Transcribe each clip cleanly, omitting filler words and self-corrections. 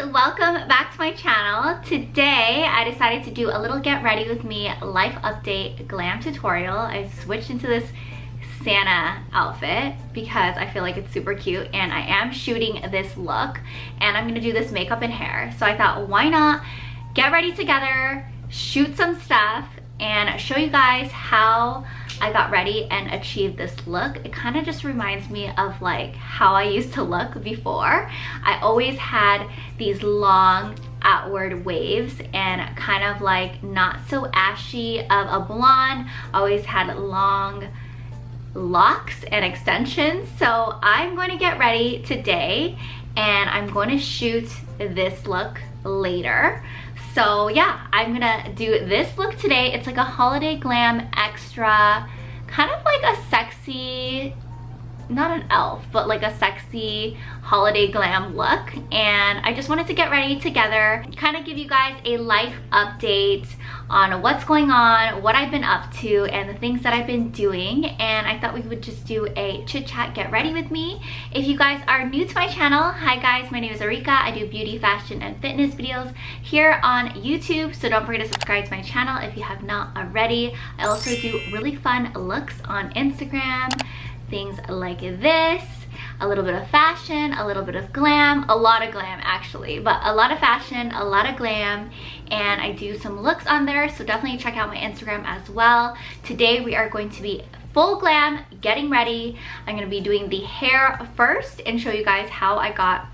welcome back to my channel. Today I decided to do a little get ready with me life update glam tutorial. I switched into this Santa outfit because I feel like it's super cute and I am shooting this look and I'm gonna do this makeup and hair. So I thought, why not get ready together, shoot some stuff, and show you guys how I got ready and achieved this look. It kind of just reminds me of like how I used to look before. I always had these long outward waves and kind of like not so ashy of a blonde. Always had long locks and extensions. So I'm going to get ready today and I'm going to shoot this look later. So yeah, I'm gonna do this look today. It's like a holiday glam extra, kind of like a sexy, not an elf, but like a sexy holiday glam look. And I just wanted to get ready together, kind of give you guys a life update on what's going on, what I've been up to, and the things that I've been doing. And I thought we would just do a chit chat get ready with me. If you guys are new to my channel, hi guys, my name is Arika. I do beauty, fashion, and fitness videos here on YouTube, so don't forget to subscribe to my channel if you have not already. I also do really fun looks on Instagram, things like this, a little bit of fashion, a little bit of glam, a lot of glam actually, but a lot of fashion, a lot of glam, and I do some looks on there, so definitely check out my Instagram as well. Today we are going to be full glam, getting ready. I'm going to be doing the hair first and show you guys how I got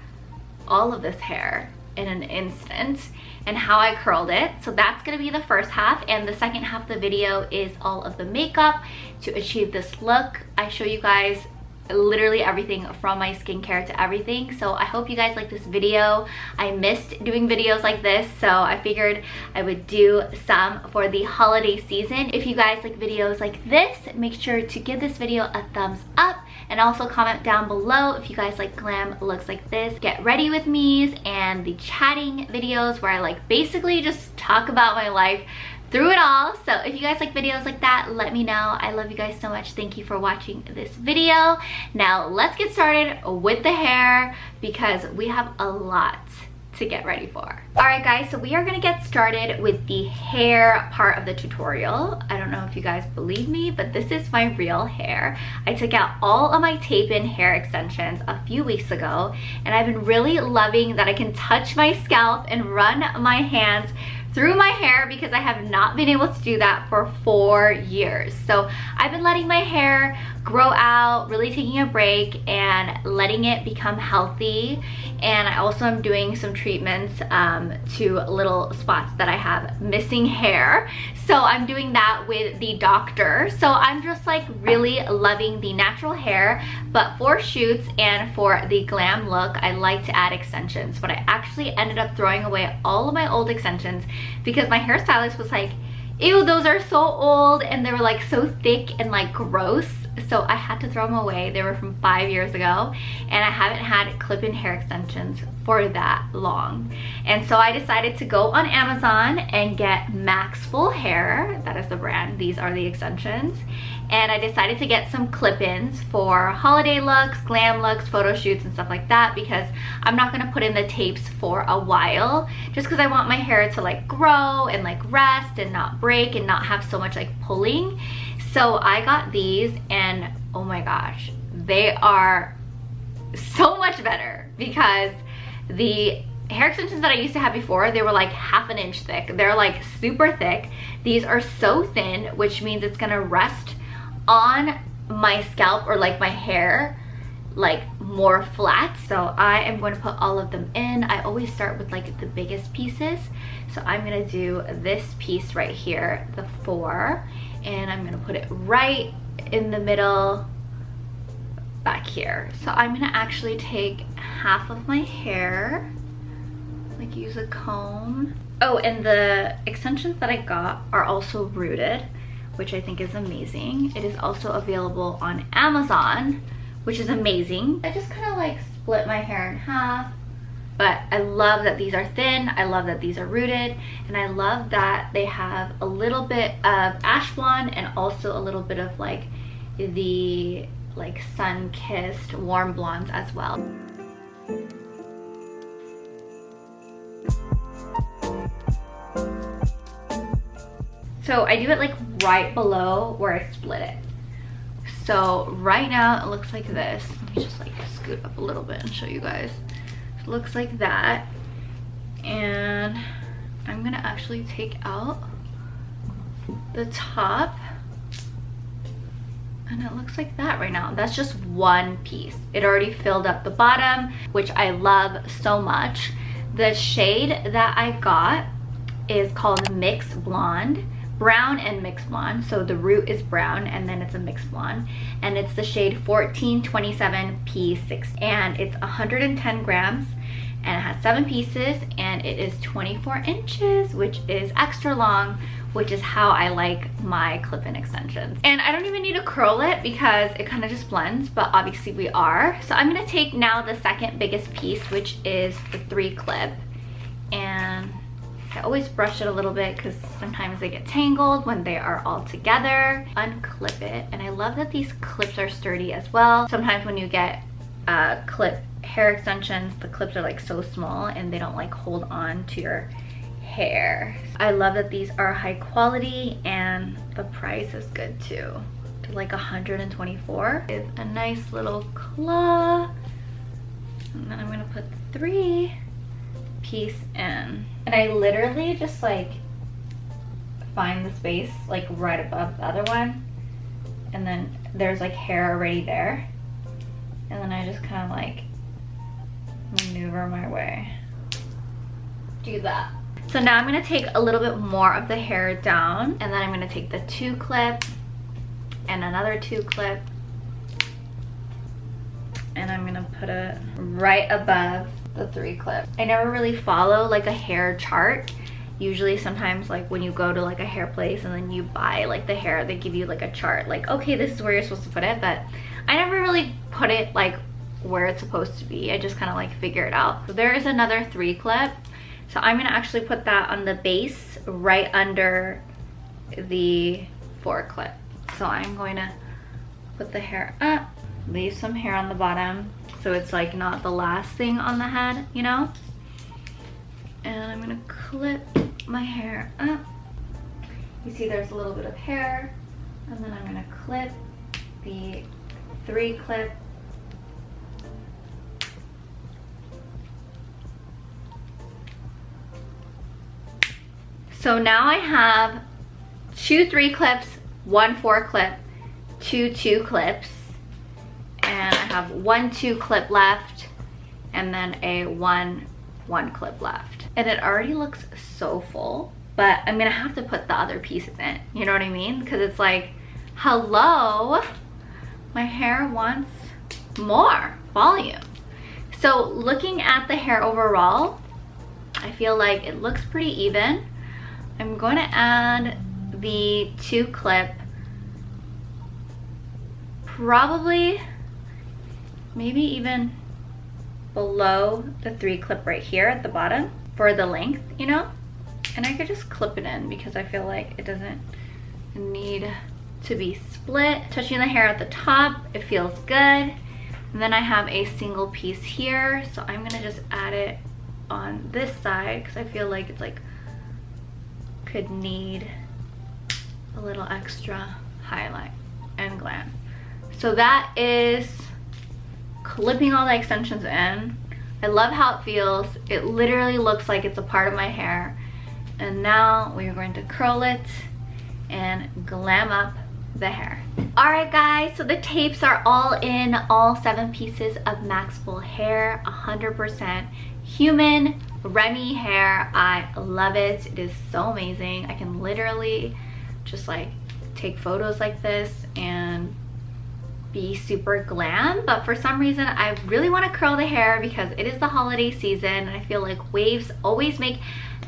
all of this hair in an instant and how I curled it. So that's gonna be the first half, and the second half of the video is all of the makeup to achieve this look. I show you guys literally everything from my skincare to everything. So I hope you guys like this video. I missed doing videos like this, so I figured I would do some for the holiday season. If you guys like videos like this, make sure to give this video a thumbs up and also comment down below if you guys like glam looks like this, get ready with me's, and the chatting videos where I like basically just talk about my life through it all. So if you guys like videos like that, let me know. I love you guys so much. Thank you for watching this video. Now let's get started with the hair because we have a lot to get ready for. All right guys, so we are gonna get started with the hair part of the tutorial. I don't know if you guys believe me, but this is my real hair. I took out all of my tape-in hair extensions a few weeks ago, and I've been really loving that I can touch my scalp and run my hands through my hair because I have not been able to do that for 4 years. So I've been letting my hair grow out, really taking a break and letting it become healthy. And I also am doing some treatments to little spots that I have missing hair. So I'm doing that with the doctor. So I'm just like really loving the natural hair, but for shoots and for the glam look, I like to add extensions. But I actually ended up throwing away all of my old extensions because my hairstylist was like, ew, those are so old, and they were like so thick and like gross. So I had to throw them away. They were from 5 years ago, and I haven't had clip-in hair extensions for that long. And so I decided to go on Amazon and get Maxfull Hair. That is the brand. These are the extensions. And I decided to get some clip-ins for holiday looks, glam looks, photo shoots, and stuff like that because I'm not gonna put in the tapes for a while just because I want my hair to like grow and like rest and not break and not have so much like pulling. So I got these, and oh my gosh, they are so much better because the hair extensions that I used to have before, they were like ½ an inch thick. They're like super thick. These are so thin, which means it's gonna rest on my scalp or like my hair like more flat. So I am going to put all of them in. I always start with like the biggest pieces. So I'm gonna do this piece right here, the 4, and I'm gonna put it right in the middle back here. So I'm gonna actually take half of my hair, like use a comb. Oh, and the extensions that I got are also rooted, which I think is amazing. It is also available on Amazon, which is amazing. I just kind of like split my hair in half, but I love that these are thin. I love that these are rooted, and I love that they have a little bit of ash blonde and also a little bit of like the like sun-kissed warm blondes as well. So I do it like right below where I split it. So right now it looks like this. Let me just like scoot up a little bit and show you guys. It looks like that. And I'm gonna actually take out the top. And it looks like that right now. That's just one piece. It already filled up the bottom, which I love so much. The shade that I got is called Mix Blonde. Brown and mixed blonde, so the root is brown and then it's a mixed blonde, and it's the shade 1427 P6, and it's 110 grams and it has 7 pieces and it is 24 inches, which is extra long, which is how I like my clip-in extensions. And I don't even need to curl it because it kind of just blends, but obviously we are. So I'm gonna take now the second biggest piece, which is the 3 clip, and I always brush it a little bit because sometimes they get tangled when they are all together. Unclip it, and I love that these clips are sturdy as well. Sometimes when you get clip hair extensions, the clips are like so small and they don't like hold on to your hair. I love that these are high quality and the price is good too. To like 124 is a nice little claw. And then I'm gonna put 3 piece in, and I literally just like find the space like right above the other one, and then there's like hair already there, and then I just kind of like maneuver my way, do that. So now I'm gonna take a little bit more of the hair down, and then I'm gonna take the 2 clip and another 2 clip, and I'm gonna put it right above the 3 clip. I never really follow like a hair chart. Usually sometimes like when you go to like a hair place and then you buy like the hair, they give you like a chart like, okay, this is where you're supposed to put it, but I never really put it like where it's supposed to be. I just kind of like figure it out. So there is another 3 clip. So I'm gonna actually put that on the base right under the 4 clip. So I'm going to put the hair up, leave some hair on the bottom so it's like not the last thing on the head, you know? And I'm gonna clip my hair up. You see there's a little bit of hair, and then I'm gonna clip the 3 clip. So now I have 2 3 clips, 1 4 clip, 2 2 clips, and I have 1 2 clip left, and then a 1 1 clip left. And it already looks so full, but I'm gonna have to put the other pieces in, you know what I mean? Because it's like, hello, my hair wants more volume. So looking at the hair overall, I feel like it looks pretty even. I'm going to add the 2 clip, probably maybe even below the 3 clip right here at the bottom for the length, you know? And I could just clip it in because I feel like it doesn't need to be split. Touching the hair at the top, it feels good. And then I have a single piece here, so I'm gonna just add it on this side because I feel like it's like could need a little extra highlight and glam. So that is clipping all the extensions in. I love how it feels. It literally looks like it's a part of my hair. And now we are going to curl it and glam up the hair. Alright guys, so the tapes are all in, all 7 pieces of Maxfull Hair, 100% human Remy hair. I love it. It is so amazing. I can literally just like take photos like this and be super glam, but for some reason I really want to curl the hair because it is the holiday season and I feel like waves always make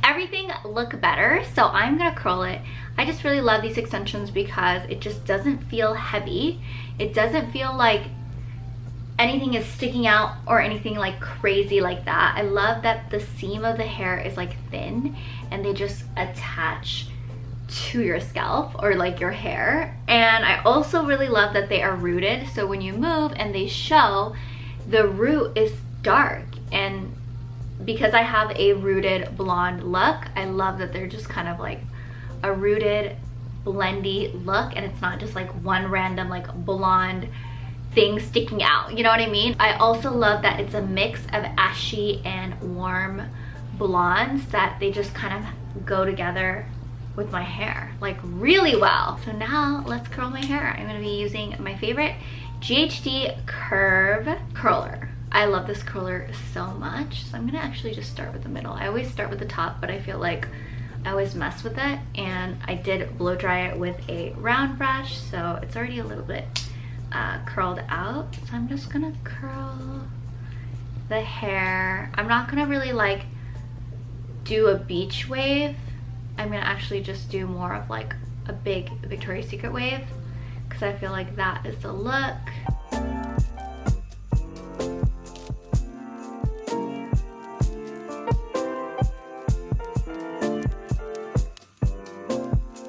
everything look better, so I'm gonna curl it. I just really love these extensions because it just doesn't feel heavy. It doesn't feel like anything is sticking out or anything like crazy like that. I love that the seam of the hair is like thin and they just attach to your scalp or like your hair. And I also really love that they are rooted, so when you move and they show, the root is dark and because I have a rooted blonde look, I love that they're just kind of like a rooted blendy look, and it's not just like one random like blonde thing sticking out, you know what I mean? I also love that it's a mix of ashy and warm blondes, that they just kind of go together with my hair like really well. So now let's curl my hair. I'm going to be using my favorite GHD Curve curler. I love this curler so much, so I'm gonna actually just start with the middle. I always start with the top, but I feel like I always mess with it, and I did blow dry it with a round brush, so it's already a little bit curled out. So I'm just gonna curl the hair. I'm not gonna really like do a beach wave. I'm gonna actually just do more of like a big Victoria's Secret wave, because I feel like that is the look.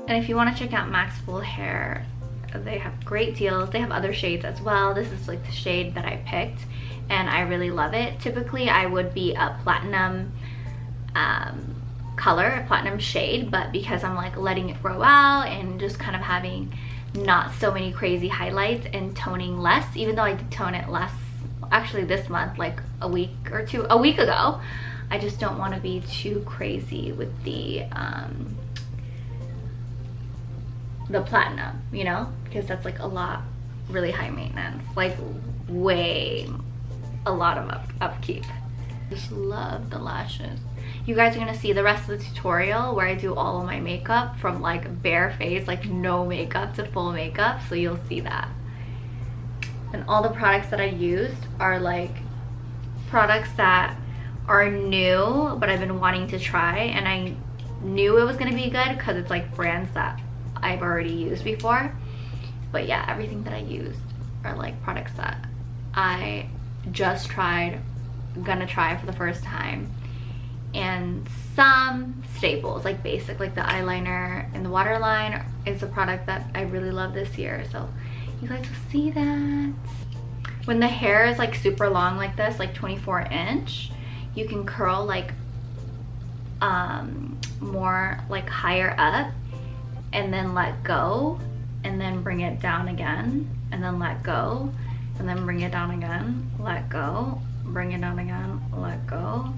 And if you want to check out Maxfull Hair, they have great deals. They have other shades as well. This is like the shade that I picked, and I really love it. Typically, I would be a platinum color, a platinum shade, but because I'm like letting it grow out and just kind of having not so many crazy highlights and toning less, even though I did tone it less actually this month, like a week ago, I just don't want to be too crazy with the platinum, you know, because that's like a lot, really high maintenance, like way a lot of upkeep. Just love the lashes. You guys are gonna see the rest of the tutorial where I do all of my makeup from like bare face, like no makeup, to full makeup, so you'll see that. And all the products that I used are like products that are new but I've been wanting to try, and I knew it was gonna be good because it's like brands that I've already used before. But yeah, everything that I used are like products that I just tried, gonna try for the first time, and some staples like basic, like the eyeliner and the waterline is a product that I really love this year, so you guys will see that. When the hair is like super long like this, like 24-inch, you can curl like more like higher up and then let go, and then bring it down again, and then let go, and then bring it down again, let go, bring it down again, let go,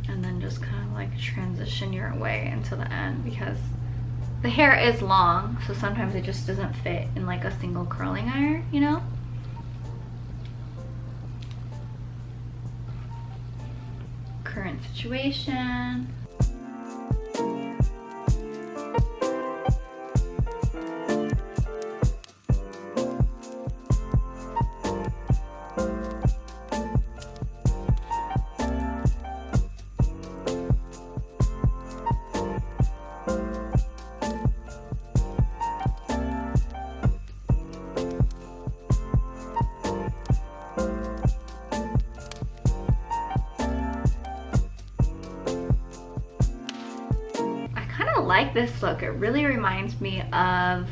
and then just kind of like transition your way into the end, because the hair is long, so sometimes it just doesn't fit in like a single curling iron, you know? Current situation. Like this look, it really reminds me of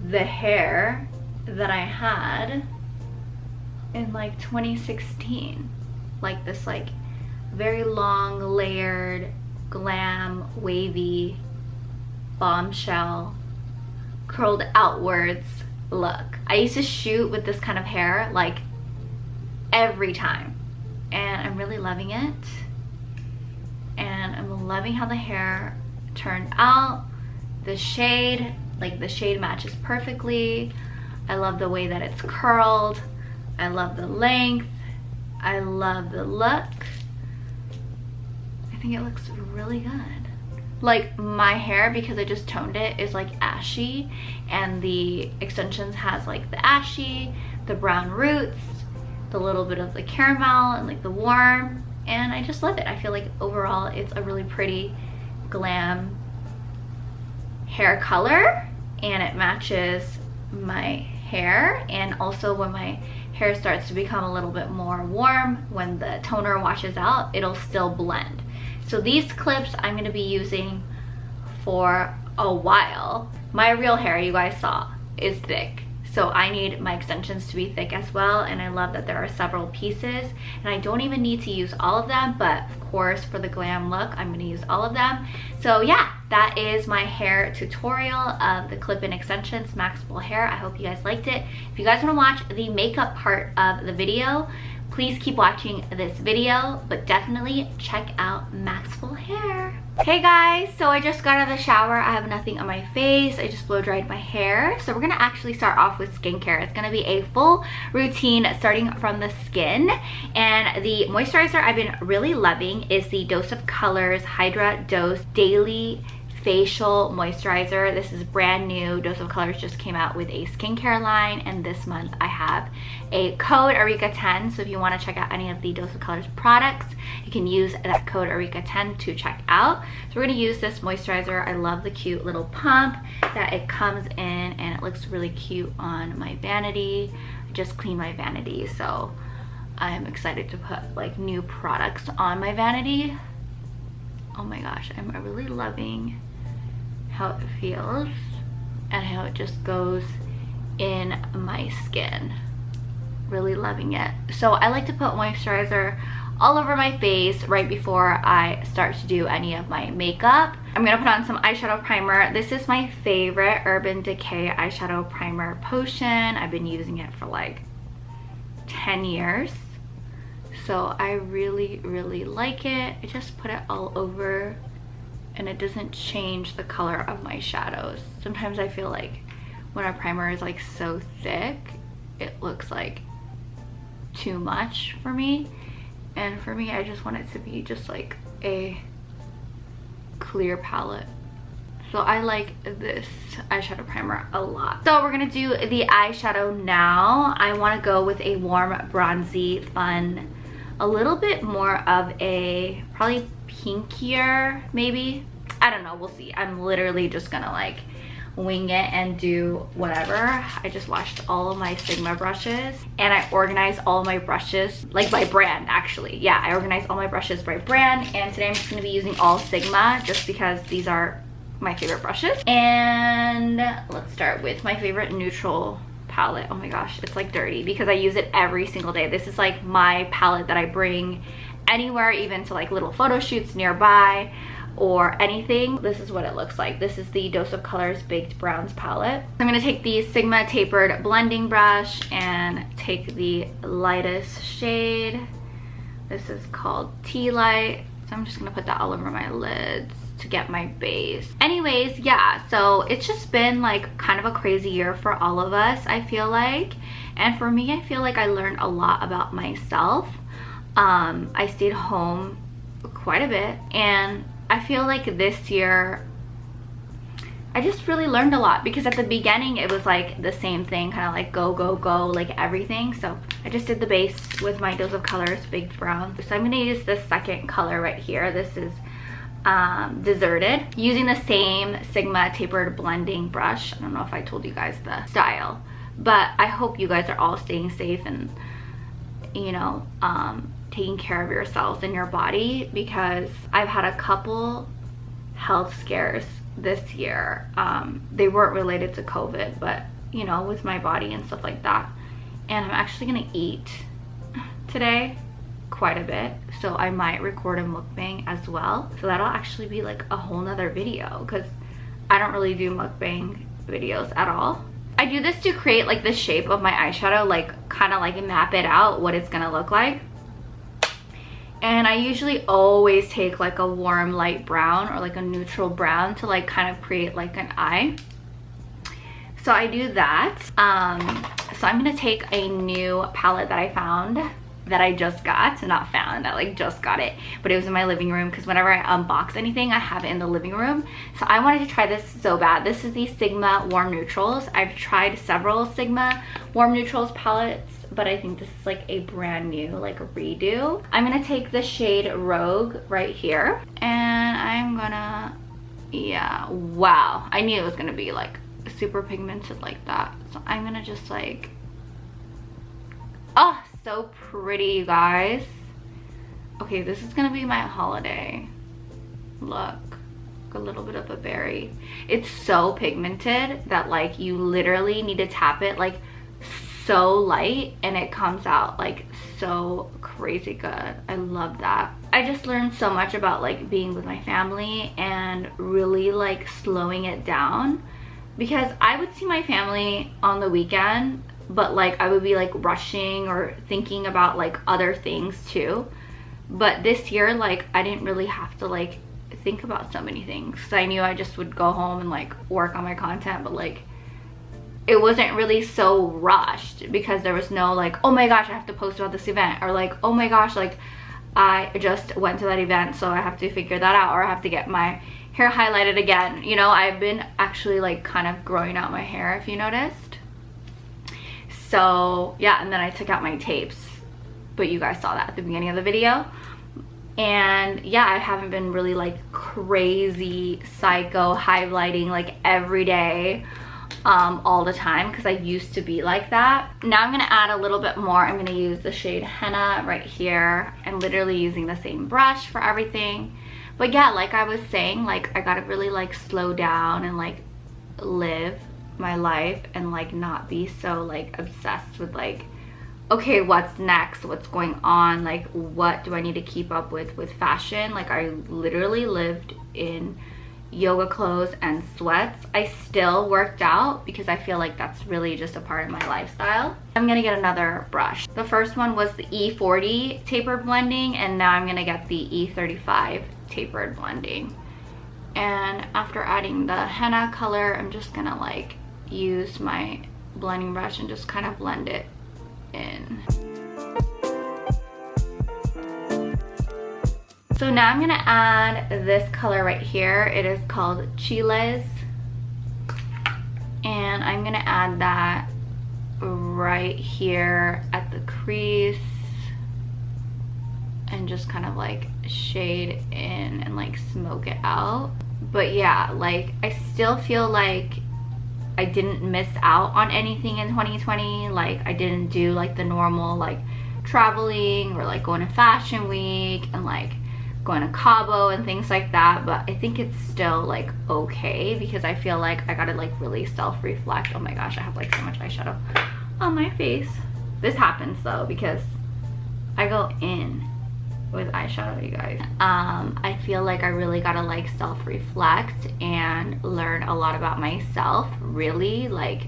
the hair that I had in like 2016, like this like very long layered glam wavy bombshell curled outwards look. I used to shoot with this kind of hair like every time, and I'm really loving it, and I'm loving how the hair turned out. The shade, like the shade matches perfectly. I love the way that it's curled. I love the length. I love the look. I think it looks really good. Like my hair, because I just toned it, is like ashy, and the extensions has like the ashy, the brown roots, the little bit of the caramel, and like the warm, and I just love it. I feel like overall it's a really pretty glam hair color, and it matches my hair. And also when my hair starts to become a little bit more warm, when the toner washes out, it'll still blend. So these clips I'm going to be using for a while. My real hair, you guys saw, is thick, So I need my extensions to be thick as well, and I love that there are several pieces, and I don't even need to use all of them, but of course for the glam look I'm going to use all of them. So yeah, that is my hair tutorial of the clip-in extensions, Maxfull Hair. I hope you guys liked it. If you guys want to watch the makeup part of the video, please keep watching this video, but definitely check out Maxfull Hair. Hey guys, so I just got out of the shower. I have nothing on my face. I just blow dried my hair. So we're gonna actually start off with skincare. It's gonna be a full routine starting from the skin. And the moisturizer I've been really loving is the Dose of Colors Hydra Dose Daily Facial Moisturizer. This is brand new. Dose of Colors just came out with a skincare line, and this month I have a code Arika10. So if you want to check out any of the Dose of Colors products, you can use that code Arika10 to check out. So we're going to use this moisturizer. I love the cute little pump that it comes in, and it looks really cute on my vanity. I just cleaned my vanity, so I'm excited to put like new products on my vanity. Oh my gosh, I'm really loving how it feels and how it just goes in my skin. Really loving it. So I like to put moisturizer all over my face right before I start to do any of my makeup. I'm gonna put on some eyeshadow primer. This is my favorite Urban Decay eyeshadow primer potion. I've been using it for like 10 years. So I really like it. I just put it all over, and it doesn't change the color of my shadows. Sometimes I feel like when a primer is like so thick, it looks like too much for me. And for me, I just want it to be just like a clear palette. So I like this eyeshadow primer a lot. So we're gonna do the eyeshadow now. I wanna go with a warm, bronzy, fun, a little bit more of a probably pinkier maybe. I don't know, we'll see. I'm literally just gonna like wing it and do whatever. I just washed all of my Sigma brushes, and I organized all of my brushes like by brand actually. Yeah, I organized all my brushes by brand, and today I'm just gonna be using all Sigma just because these are my favorite brushes. And let's start with my favorite neutral palette. Oh my gosh, it's like dirty because I use it every single day. This is like my palette that I bring anywhere, even to like little photo shoots nearby or anything. This is what it looks like. This is the Dose of Colors Baked Browns palette. I'm gonna take the Sigma tapered blending brush and take the lightest shade. This is called Tea Light. So I'm just gonna put that all over my lids to get my base. Anyways, yeah, so it's just been like kind of a crazy year for all of us, I feel like. And for me, I feel like I learned a lot about myself. I stayed home quite a bit, and I feel like this year I just really learned a lot, because at the beginning it was like the same thing, kind of like go like everything. So I just did the base with my Dose of Colors Baked Brown. So I'm gonna use the second color right here. This is Deserted, using the same Sigma tapered blending brush. I don't know if I told you guys the style, but I hope you guys are all staying safe and, you know, taking care of yourselves and your body, because I've had a couple health scares this year. They weren't related to COVID, but you know, with my body and stuff like that. And I'm actually gonna eat today quite a bit, so I might record a mukbang as well. So that'll actually be like a whole nother video, because I don't really do mukbang videos at all. I do this to create like the shape of my eyeshadow, like kind of like map it out what it's gonna look like. And I usually always take like a warm light brown or like a neutral brown to like kind of create like an eye. So I do that. So I'm gonna take a new palette that I found, that I just got, not found, I like just got it, but it was in my living room, because whenever I unbox anything I have it in the living room. So I wanted to try this so bad. This is the Sigma Warm Neutrals. I've tried several Sigma Warm Neutrals palettes, but I think this is like a brand new like redo. I'm gonna take the shade Rogue right here, and I'm gonna, yeah, wow, I knew it was gonna be like super pigmented like that. So I'm gonna just like, oh, so pretty, you guys. Okay, this is gonna be my holiday look. a little bit of a berry. It's so pigmented that like you literally need to tap it like so light and it comes out like so crazy good. I love that. I just learned so much about like being with my family and really like slowing it down, because I would see my family on the weekend, but like I would be like rushing or thinking about like other things too. But this year, like I didn't really have to like think about so many things. So I knew I just would go home and like work on my content, but like it wasn't really so rushed because there was no like, oh my gosh, I have to post about this event, or like, oh my gosh, like I just went to that event so I have to figure that out, or I have to get my hair highlighted again. You know, I've been actually like kind of growing out my hair, if you noticed. So yeah, and then I took out my tapes, but you guys saw that at the beginning of the video. And yeah, I haven't been really like crazy psycho highlighting like every day all the time, because I used to be like that. Now I'm gonna add a little bit more. I'm gonna use the shade Henna right here. I'm literally using the same brush for everything. But yeah, like I was saying, like I gotta really like slow down and like live my life and like not be so like obsessed with like, okay, what's next, what's going on, like what do I need to keep up with fashion. Like I literally lived in yoga clothes and sweats. I still worked out because I feel like that's really just a part of my lifestyle. I'm gonna get another brush. The first one was the E40 tapered blending, and now I'm gonna get the E35 tapered blending. And after adding the henna color, I'm just gonna like use my blending brush and just kind of blend it in. So now I'm gonna add this color right here. It is called Chiles, and I'm gonna add that right here at the crease and just kind of like shade in and like smoke it out. But yeah, like I still feel like I didn't miss out on anything in 2020. Like I didn't do like the normal like traveling or like going to fashion week and like going to Cabo and things like that, but I think it's still like okay, because I feel like I gotta like really self-reflect. Oh my gosh, I have like so much eyeshadow on my face. This happens though because I go in with eyeshadow, you guys. I feel like I really gotta like self-reflect and learn a lot about myself. Really, like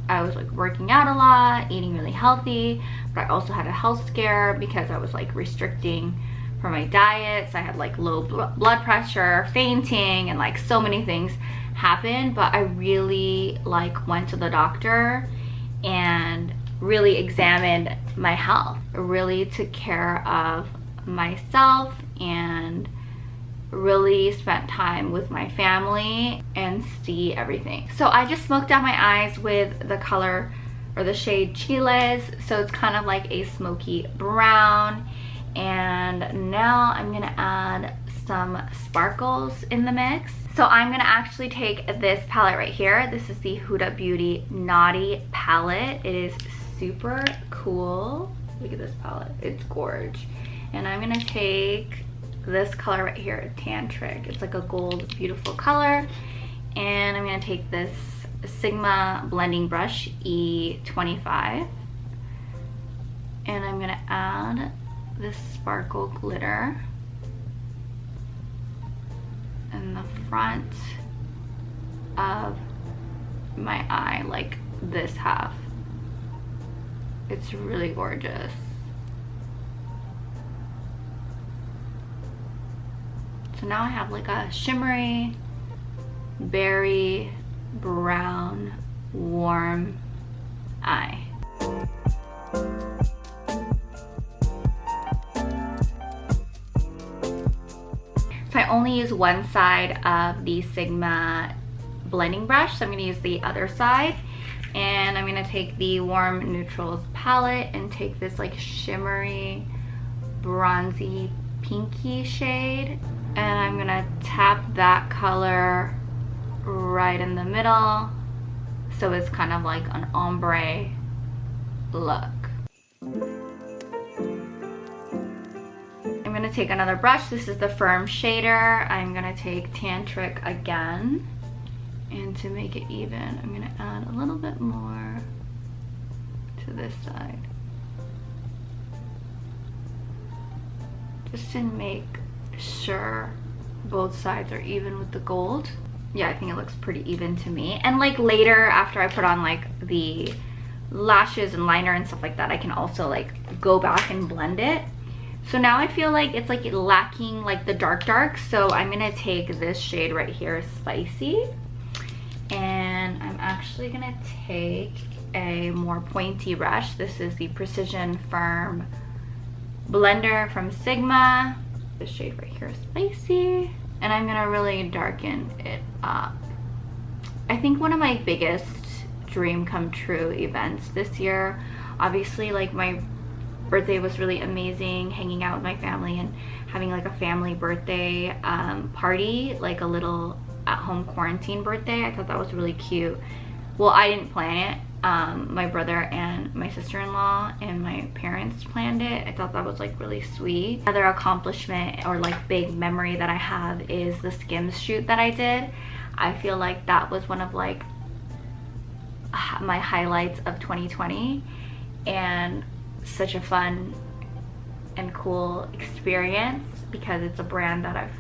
I was like working out a lot, eating really healthy, but I also had a health scare because I was like restricting for my diet. So I had like low blood pressure, fainting, and like so many things happened. But I really like went to the doctor and really examined my health, really took care of myself, and really spent time with my family and see everything. So I just smoked out my eyes with the color or the shade Chiles. So it's kind of like a smoky brown. And now I'm gonna add some sparkles in the mix. So I'm gonna actually take this palette right here. This is the Huda Beauty Naughty palette. It is super cool. Look at this palette, it's gorgeous. And I'm gonna take this color right here, Tantric. It's like a gold, beautiful color. And I'm gonna take this Sigma blending brush, E25. And I'm gonna add this sparkle glitter in the front of my eye, like this half. It's really gorgeous. So now I have like a shimmery, berry, brown, warm eye. So I only use one side of the Sigma blending brush, so I'm going to use the other side. And I'm going to take the Warm Neutrals palette and take this like shimmery, bronzy, pinky shade. And I'm going to tap that color right in the middle, so it's kind of like an ombre look. I'm gonna take another brush. This is the Firm Shader. I'm gonna take Tantric again. And to make it even, I'm gonna add a little bit more to this side. Just to make sure both sides are even with the gold. Yeah, I think it looks pretty even to me. And like later, after I put on like the lashes and liner and stuff like that, I can also like go back and blend it. So now I feel like it's like lacking like the dark, so I'm gonna take this shade right here, Spicy, and I'm actually gonna take a more pointy brush. This is the Precision Firm Blender from Sigma. This shade right here, Spicy, and I'm gonna really darken it up. I think one of my biggest dream come true events this year, obviously like my birthday was really amazing, hanging out with my family and having like a family birthday party, like a little at-home quarantine birthday. I thought that was really cute. Well, I didn't plan it. My brother and my sister-in-law and my parents planned it. I thought that was like really sweet. Another accomplishment or like big memory that I have is the Skims shoot that I did. I feel like that was one of like my highlights of 2020, and such a fun and cool experience because it's a brand that I've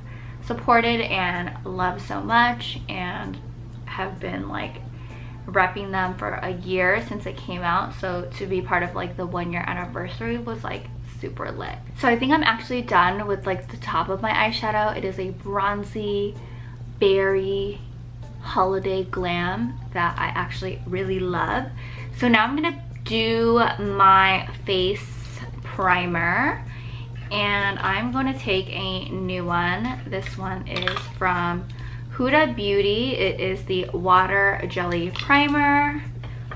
supported and love so much, and have been like repping them for a year since it came out. So to be part of like the 1-year anniversary was like super lit. So I think I'm actually done with like the top of my eyeshadow. It is a bronzy berry holiday glam that I actually really love. So now I'm gonna do my face primer, and I'm going to take a new one. This one is from Huda Beauty. It is the Water Jelly Primer.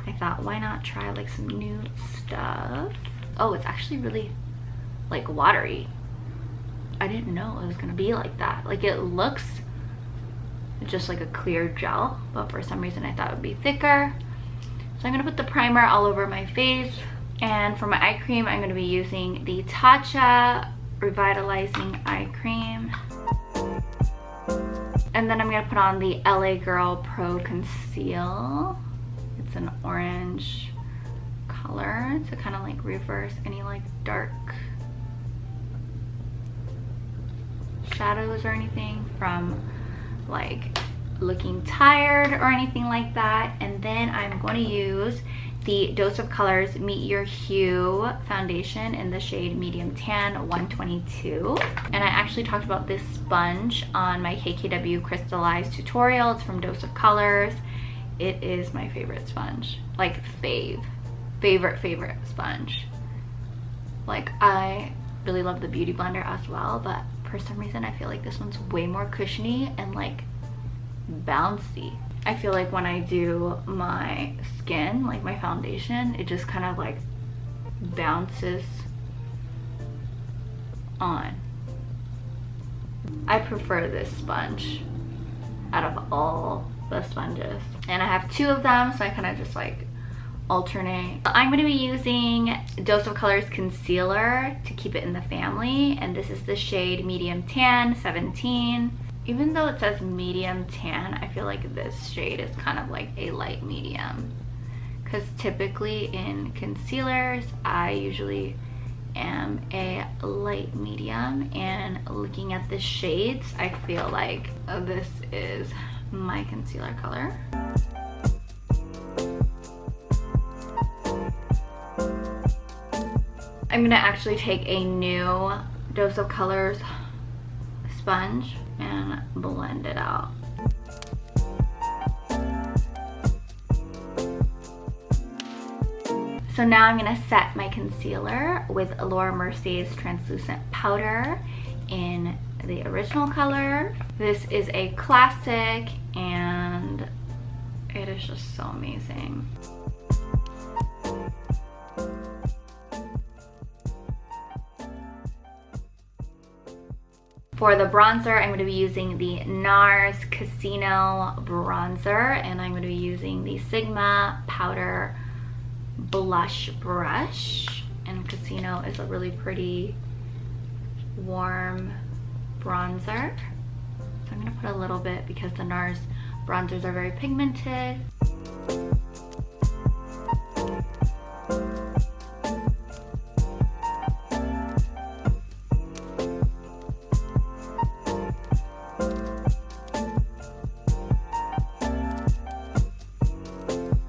I thought, why not try like some new stuff? Oh, it's actually really like watery. I didn't know it was gonna be like that. Like it looks just like a clear gel, but for some reason I thought it would be thicker. So I'm gonna put the primer all over my face, and for my eye cream I'm gonna be using the Tatcha Revitalizing Eye Cream. And then I'm gonna put on the LA Girl Pro Conceal. It's an orange color to kind of like reverse any like dark shadows or anything from like looking tired or anything like that. And then I'm going to use the Dose of Colors Meet Your Hue foundation in the shade Medium Tan 122. And I actually talked about this sponge on my KKW Crystallized tutorial. It's from Dose of Colors. It is my favorite sponge, like favorite sponge. Like I really love the Beauty Blender as well, but for some reason I feel like this one's way more cushiony and like bouncy. I feel like when I do my skin, like my foundation, it just kind of like bounces on. I prefer this sponge out of all the sponges, and I have 2 of them, so I kind of just like alternate. I'm going to be using Dose of Colors concealer to keep it in the family, and this is the shade Medium Tan 17. Even though it says medium tan, I feel like this shade is kind of like a light medium, because typically in concealers I usually am a light medium, and looking at the shades I feel like this is my concealer color. I'm gonna actually take a new Dose of Colors sponge and blend it out. So now I'm gonna set my concealer with Laura Mercier's translucent powder in the original color. This is a classic and it is just so amazing. For the bronzer, I'm going to be using the NARS Casino bronzer, and I'm going to be using the Sigma Powder Blush Brush. And Casino is a really pretty warm bronzer. So I'm gonna put a little bit because the NARS bronzers are very pigmented.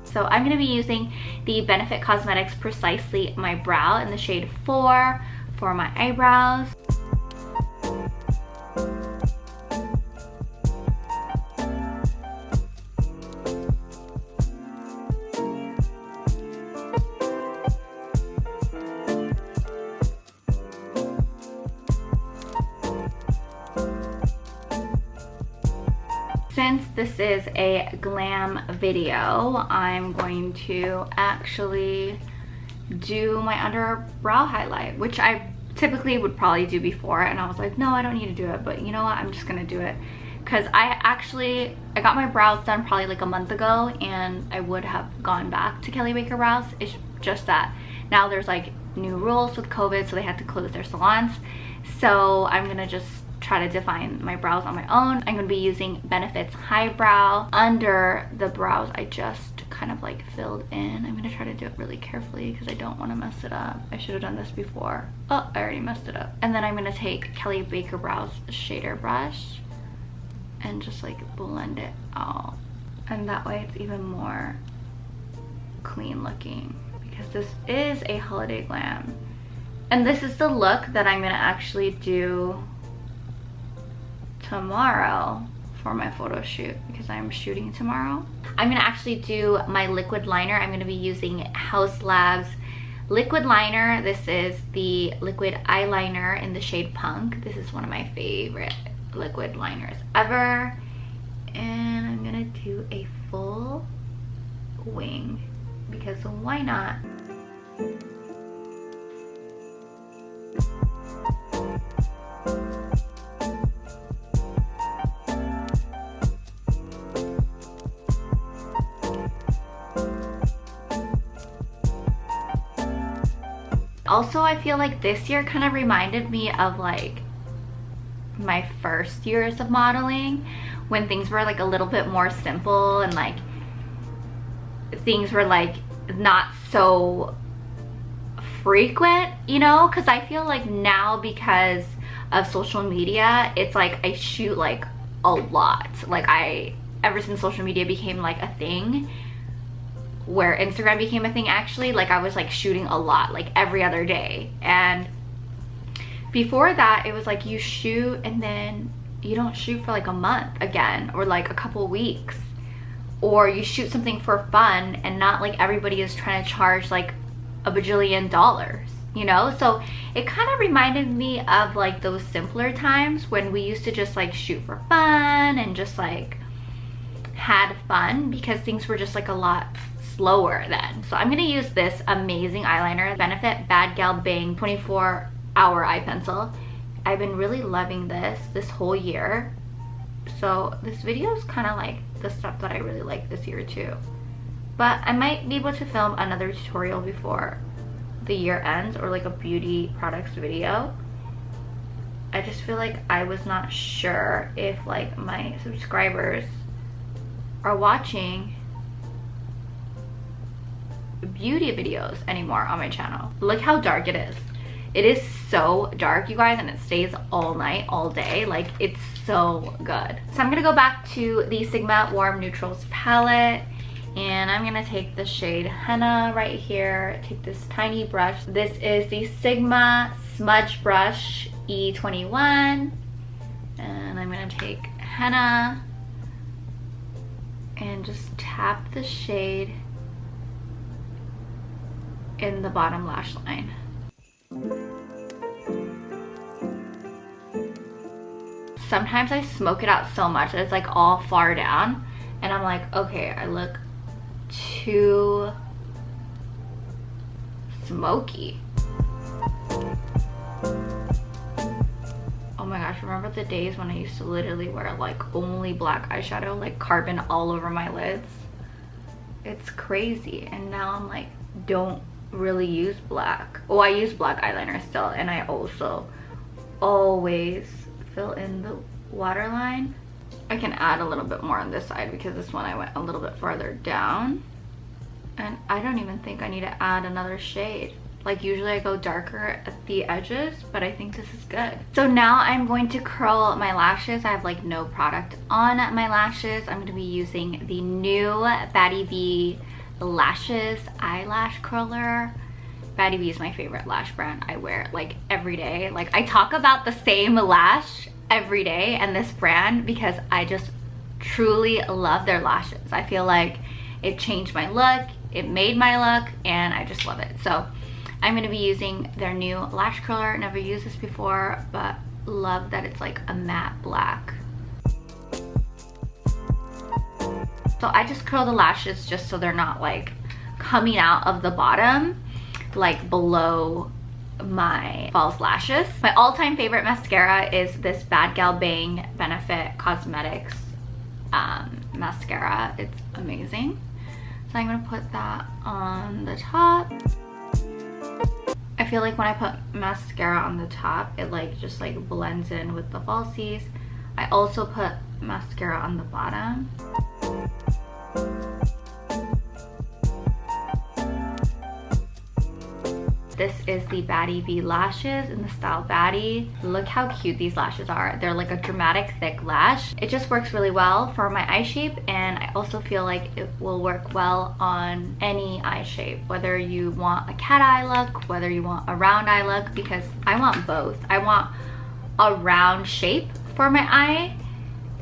So I'm gonna be using the Benefit Cosmetics Precisely My Brow in the shade 4 for my eyebrows. Since this is a glam video, I'm going to actually do my underbrow highlight, which I typically would probably do before, and I was like, no, I don't need to do it, but you know what, I'm just gonna do it because I got my brows done probably like a month ago, and I would have gone back to Kelly Baker Brows. It's just that now there's like new rules with COVID, so they had to close their salons. So I'm gonna just try to define my brows on my own. I'm gonna be using Benefit's Highbrow under the brows I just kind of like filled in. I'm gonna try to do it really carefully because I don't want to mess it up. I should have done this before. Oh, I already messed it up. And then I'm gonna take Kelly Baker Brows shader brush and just like blend it out. And that way it's even more clean looking because this is a holiday glam. And this is the look that I'm gonna actually do tomorrow for my photo shoot because I'm shooting tomorrow. I'm gonna actually do my liquid liner. I'm gonna be using Haus Labs liquid liner. This is the liquid eyeliner in the shade Punk. This is one of my favorite liquid liners ever. And I'm gonna do a full wing because why not? Also, I feel like this year kind of reminded me of like my first years of modeling when things were like a little bit more simple and like things were like not so frequent, you know, because I feel like now because of social media, it's like I shoot like a lot. Like ever since social media became like a thing, where Instagram became a thing actually, like I was like shooting a lot, like every other day. And before that it was like you shoot and then you don't shoot for like a month again, or like a couple weeks, or you shoot something for fun and not like everybody is trying to charge like a bajillion dollars, you know? So it kind of reminded me of like those simpler times when we used to just like shoot for fun and just like had fun because things were just like a lot slower then. So I'm gonna use this amazing eyeliner, Benefit Bad Gal Bang 24-hour eye pencil. I've been really loving this whole year. So this video is kind of like the stuff that I really like this year too. But I might be able to film another tutorial before the year ends, or like a beauty products video. I just feel like I was not sure if like my subscribers are watching beauty videos anymore on my channel. Look how dark it is. It is so dark, you guys, and it stays all night, all day. Like, it's so good. So I'm gonna go back to the Sigma Warm Neutrals palette, and I'm gonna take the shade Henna right here. Take this tiny brush. This is the Sigma Smudge Brush E21, and I'm gonna take Henna and just tap the shade in the bottom lash line. Sometimes I smoke it out so much that it's like all far down, and I'm like, okay, I look too smoky. Oh my gosh, remember the days when I used to literally wear like only black eyeshadow, like carbon all over my lids? It's crazy. And now I'm like, don't really use black. Oh, I use black eyeliner still, and I also always fill in the waterline. I can add a little bit more on this side because this one I went a little bit farther down. And I don't even think I need to add another shade. Like usually I go darker at the edges, but I think this is good. So now I'm going to curl my lashes. I have like no product on my lashes. I'm gonna be using the new Batty B Lashes eyelash curler. Batty B is my favorite lash brand. I wear it like every day. Like I talk about the same lash every day and this brand because I just truly love their lashes. I feel like it changed my look, it made my look, and I just love it. So I'm gonna be using their new lash curler. Never used this before, but love that it's like a matte black. So I just curl the lashes just so they're not like coming out of the bottom, like below my false lashes. My all-time favorite mascara is this Bad Gal Bang Benefit Cosmetics mascara. It's amazing. So I'm gonna put that on the top. I feel like when I put mascara on the top, it like just like blends in with the falsies. I also put mascara on the bottom. This is the Batty B lashes in the style Batty. Look how cute these lashes are. They're like a dramatic thick lash. It just works really well for my eye shape, and I also feel like it will work well on any eye shape, whether you want a cat eye look, whether you want a round eye look, because I want both. I want a round shape for my eye,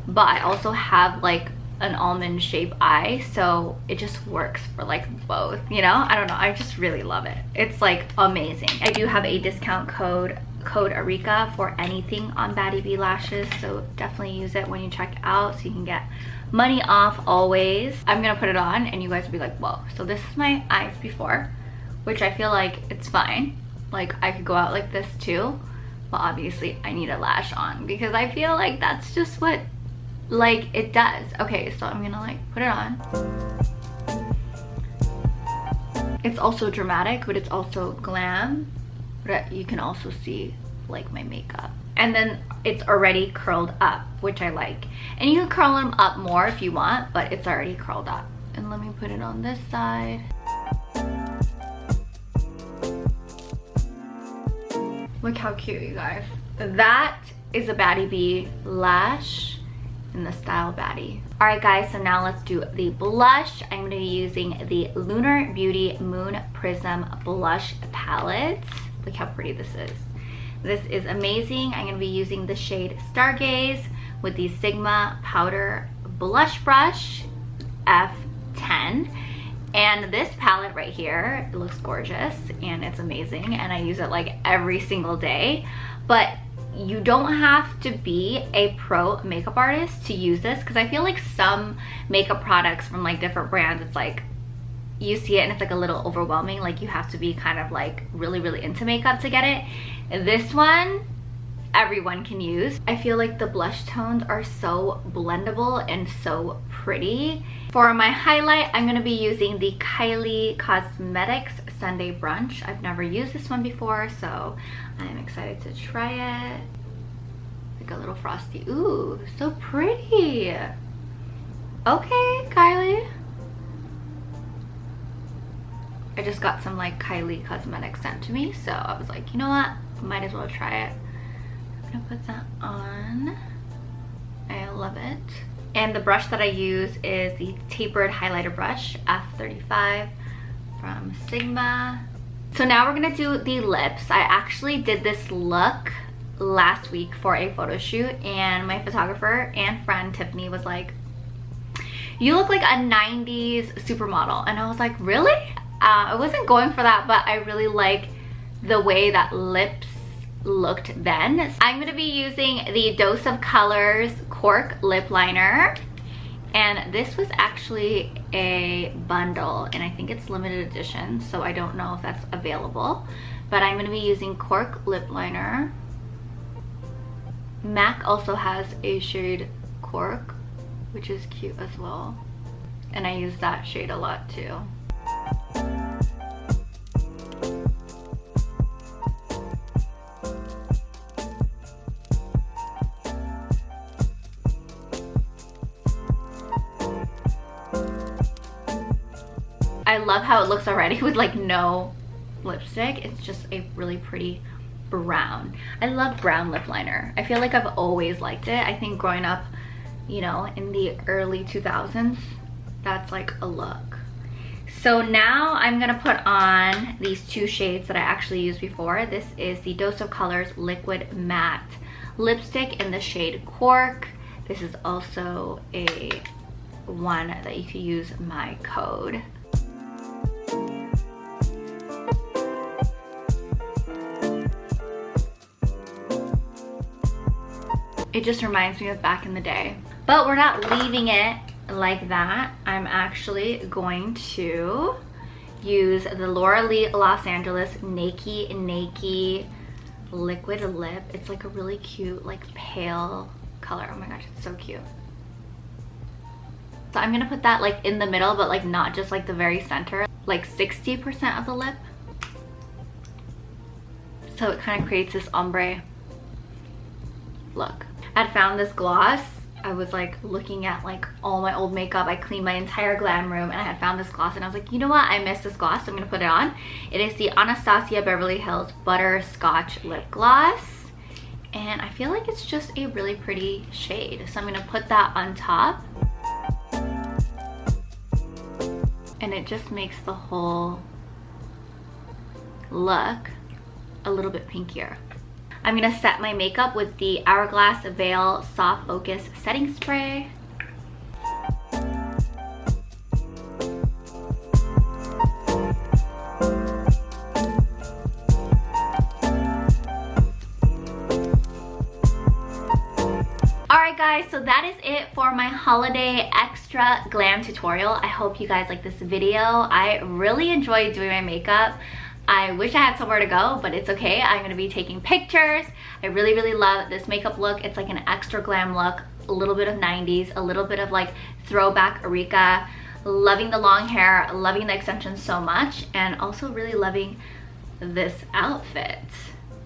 but I also have like an almond shape eye, so it just works for like both, you know? I don't know, I just really love it. It's like amazing. I do have a discount code Arika for anything on Batty B lashes, so definitely use it when you check out so you can get money off always. I'm gonna put it on and you guys will be like, whoa. So this is my eyes before, which I feel like it's fine. Like I could go out like this too, but obviously I need a lash on because I feel like that's just what like it does. Okay, so I'm gonna like put it on. It's also dramatic, but it's also glam, but you can also see like my makeup. And then it's already curled up, which I like. And you can curl them up more if you want, but it's already curled up. And let me put it on this side. Look how cute, you guys. That is a Batty B lash in the style Batty. All right guys, so now let's do the blush. I'm gonna be using the Lunar Beauty Moon Prism Blush Palette. Look how pretty this is. This is amazing. I'm gonna be using the shade Stargaze with the Sigma Powder Blush Brush F10. And this palette right here, it looks gorgeous and it's amazing, and I use it like every single day. But you don't have to be a pro makeup artist to use this, because I feel like some makeup products from like different brands, it's like you see it and it's like a little overwhelming, like you have to be kind of like really into makeup to get it. This one everyone can use. I feel like the blush tones are so blendable and so pretty. For my highlight, I'm gonna be using the Kylie Cosmetics Sunday Brunch. I've never used this one before, so I'm excited to try it. Like a little frosty. Ooh, so pretty. Okay, Kylie. I just got some like Kylie Cosmetics sent to me, so I was like, you know what? Might as well try it. I'm gonna put that on. I love it. And the brush that I use is the tapered highlighter brush F35 from Sigma. So now we're gonna do the lips. I actually did this look last week for a photo shoot, and my photographer and friend Tiffany was like, you look like a 90s supermodel. And I was like, really? I wasn't going for that, but I really like the way that lips looked then. I'm gonna be using the Dose of Colors Cork Lip Liner, and this was actually a bundle, and I think it's limited edition, so I don't know if that's available, but I'm gonna be using Cork Lip Liner. MAC also has a shade Cork, which is cute as well, and I use that shade a lot too. I love how it looks already with like no lipstick. It's just a really pretty brown. I love brown lip liner. I feel like I've always liked it. I think growing up, you know, in the early 2000s, that's like a look. So now I'm gonna put on these two shades that I actually used before. This is the Dose of Colors Liquid Matte Lipstick in the shade Cork. This is also a one that you could use my code. It just reminds me of back in the day. But we're not leaving it like that. I'm actually going to use the Laura Lee Los Angeles Nakey liquid lip. It's like a really cute, like pale color. Oh my gosh, it's so cute. So I'm gonna put that like in the middle, but like not just like the very center, like 60% of the lip. So it kind of creates this ombre look. I'd found this gloss. I was like looking at like all my old makeup. I cleaned my entire glam room and I had found this gloss and I was like, you know what? I missed this gloss, so I'm gonna put it on. It is the Anastasia Beverly Hills Butterscotch Lip Gloss. And I feel like it's just a really pretty shade. So I'm gonna put that on top. And it just makes the whole look a little bit pinkier. I'm gonna set my makeup with the Hourglass Veil Soft Focus Setting Spray. Alright guys, so that is it for my holiday extra glam tutorial. I hope you guys like this video. I really enjoyed doing my makeup. I wish I had somewhere to go, but it's okay. I'm gonna be taking pictures. I really love this makeup look. It's like an extra glam look, a little bit of 90s, a little bit of like throwback Arika. Loving the long hair, loving the extensions so much, and also really loving this outfit.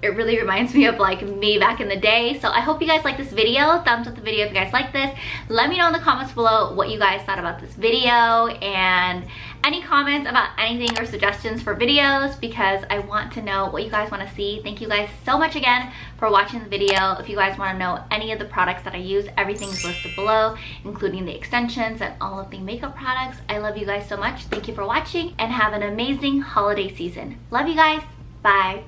It really reminds me of like me back in the day. So I hope you guys like this video. Thumbs up the video if you guys like this. Let me know in the comments below what you guys thought about this video and any comments about anything or suggestions for videos, because I want to know what you guys want to see. Thank you guys so much again for watching the video. If you guys want to know any of the products that I use, everything is listed below, including the extensions and all of the makeup products. I love you guys so much. Thank you for watching and have an amazing holiday season. Love you guys. Bye.